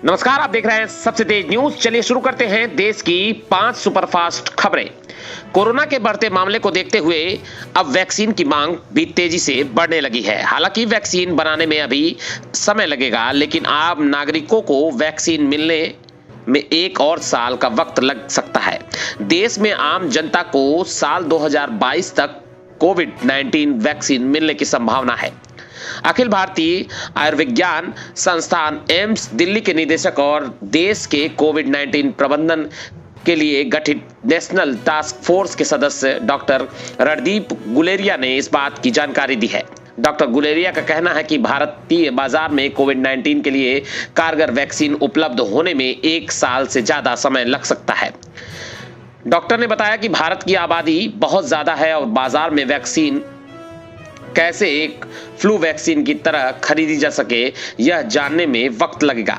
नमस्कार, आप देख रहे हैं सबसे तेज न्यूज। चलिए शुरू करते हैं देश की 5 सुपरफास्ट खबरें। कोरोना के बढ़ते मामले को देखते हुए अब वैक्सीन की मांग भी तेजी से बढ़ने लगी है। हालांकि वैक्सीन बनाने में अभी समय लगेगा, लेकिन आम नागरिकों को वैक्सीन मिलने में 1 और साल का वक्त लग सकता है। देश में आम जनता को साल 2022 तक कोविड-19 वैक्सीन मिलने की संभावना है। अखिल भारतीय आयुर्विज्ञान संस्थान एम्स दिल्ली के निदेशक और देश के कोविड-19 प्रबंधन के लिए गठित नेशनल टास्क फोर्स के सदस्य डॉक्टर रणदीप गुलेरिया ने इस बात की जानकारी दी है। डॉक्टर गुलेरिया का कहना है कि भारतीय बाजार में कोविड-19 के लिए कारगर वैक्सीन उपलब्ध होने में 1 साल से ज्यादा समय लग सकता है। डॉक्टर ने बताया कि भारत की आबादी बहुत ज्यादा है और बाजार में वैक्सीन कैसे एक फ्लू वैक्सीन की तरह खरीदी जा सके, यह जानने में वक्त लगेगा।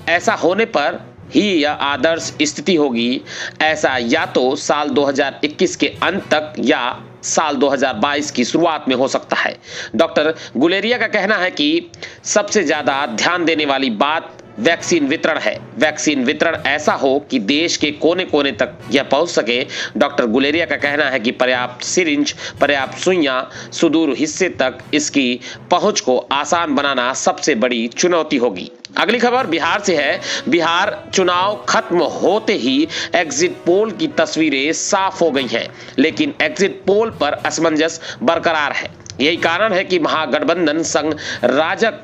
ऐसा होने पर ही यह आदर्श स्थिति होगी। ऐसा या तो साल 2021 के अंत तक या साल 2022 की शुरुआत में हो सकता है। डॉक्टर गुलेरिया का कहना है कि सबसे ज्यादा ध्यान देने वाली बात वैक्सीन वितरण है। वैक्सीन वितरण ऐसा हो कि देश के कोने कोने तक यह पहुंच सके। डॉक्टर गुलेरिया का कहना है कि पर्याप्त सिरिंज, पर्याप्त सुइयां, सुदूर हिस्से तक इसकी पहुंच को आसान बनाना सबसे बड़ी चुनौती होगी। अगली खबर बिहार से है। बिहार चुनाव खत्म होते ही एग्जिट पोल की तस्वीरें साफ हो गई हैं, लेकिन एग्जिट पोल पर असमंजस बरकरार है। यही कारण है कि महागठबंधन संग राजग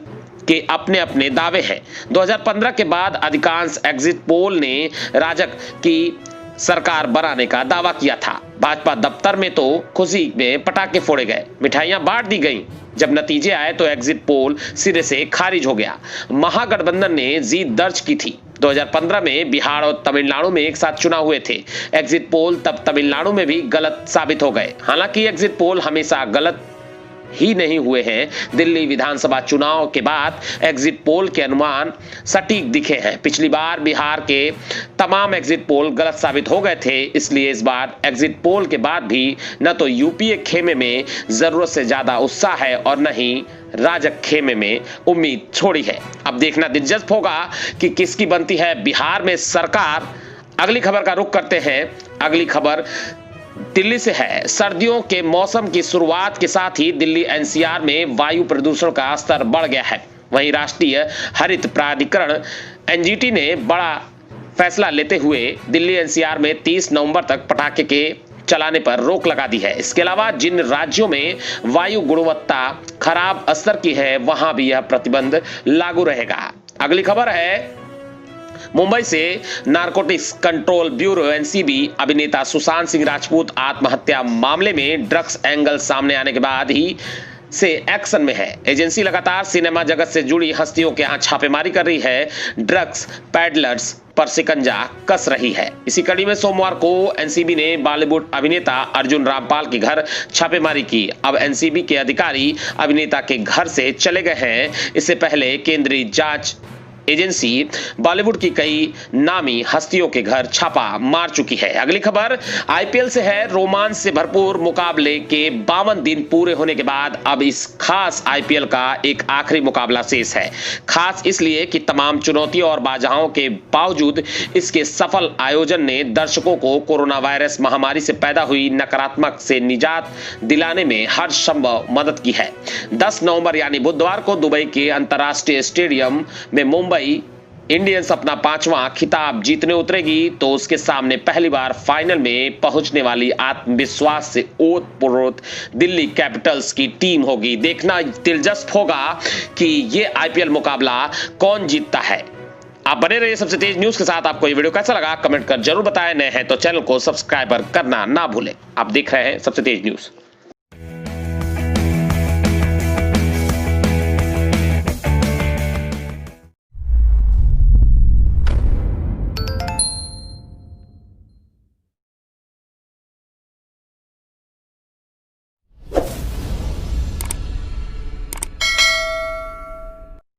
के अपने अपने दावे हैं। 2015 के बाद अधिकांश एग्जिट पोल ने राजग की सरकार बनाने का दावा किया था। भाजपा दफ्तर में तो खुशी में पटाखे फोड़े गए, मिठाइयां बांट दी गईं। जब नतीजे आए तो एग्जिट पोल सिरे से खारिज हो गया। महागठबंधन ने जीत दर्ज की थी। 2015 में बिहार और तमिलनाडु में एक साथ चुनाव हुए थे। एग्जिट पोल तब तमिलनाडु में भी गलत साबित हो गए। हालांकि एग्जिट पोल हमेशा गलत ही नहीं हुए हैं। दिल्ली विधानसभा चुनाव के बाद एग्जिट पोल के अनुमान सटीक दिखे हैं। पिछली बार बिहार के तमाम एग्जिट पोल गलत साबित हो गए थे, इसलिए इस बार एग्जिट पोल के बाद भी न तो यूपीए खेमे में जरूरत से ज्यादा उत्साह है और न ही राजग खेमे में उम्मीद छोड़ी है। अब देखना दिलचस्प होगा कि किसकी बनती है बिहार में सरकार। अगली खबर का रुख करते हैं। अगली खबर दिल्ली से है। सर्दियों के मौसम की शुरुआत के साथ ही दिल्ली एनसीआर में वायु प्रदूषण का स्तर बढ़ गया है। वहीं राष्ट्रीय हरित प्राधिकरण एनजीटी ने बड़ा फैसला लेते हुए दिल्ली एनसीआर में 30 नवंबर तक पटाखे के चलाने पर रोक लगा दी है। इसके अलावा जिन राज्यों में वायु गुणवत्ता खराब स्तर की है, वहां भी यह प्रतिबंध लागू रहेगा। अगली खबर है मुंबई से। नारकोटिक्स कंट्रोल ब्यूरो एनसीबी अभिनेता सुशांत सिंह राजपूत आत्महत्या मामले में ड्रग्स एंगल सामने आने के बाद ही से एक्शन में है। एजेंसी लगातार सिनेमा जगत से जुड़ी हस्तियों के यहाँ छापेमारी कर रही है। ड्रग्स पैडलर्स पर शिकंजा कस रही है। इसी कड़ी में सोमवार को एनसीबी ने बॉलीवुड अभिनेता अर्जुन रामपाल के घर छापेमारी की। अब एनसीबी के अधिकारी अभिनेता के घर से चले गए हैं। इससे पहले केंद्रीय जांच एजेंसी बॉलीवुड की कई नामी हस्तियों के घर छापा मार चुकी है। अगली खबर आईपीएल से है। रोमांच से भरपूर मुकाबले के 52 दिन पूरे होने के बाद अब इस खास आईपीएल का एक आखिरी मुकाबला शेष है। खास इसलिए कि तमाम चुनौतियों और बाधाओं के बावजूद इसके सफल आयोजन ने दर्शकों को कोरोना वायरस महामारी से पैदा हुई नकारात्मक से निजात दिलाने में हर संभव मदद की है। 10 नवंबर यानी बुधवार को दुबई के अंतर्राष्ट्रीय स्टेडियम में मुंबई इंडियंस अपना 5वां खिताब जीतने उतरेगी, तो उसके सामने पहली बार फाइनल में पहुंचने वाली आत्मविश्वास से ओत-प्रोत दिल्ली कैपिटल्स की टीम होगी। देखना दिलचस्प होगा कि ये आईपीएल मुकाबला कौन जीतता है। आप बने रहिए सबसे तेज न्यूज के साथ। आपको ये वीडियो कैसा लगा कमेंट कर जरूर बताएं। नए हैं तो चैनल को सब्सक्राइब करना ना भूलें। आप देख रहे हैं सबसे तेज न्यूज।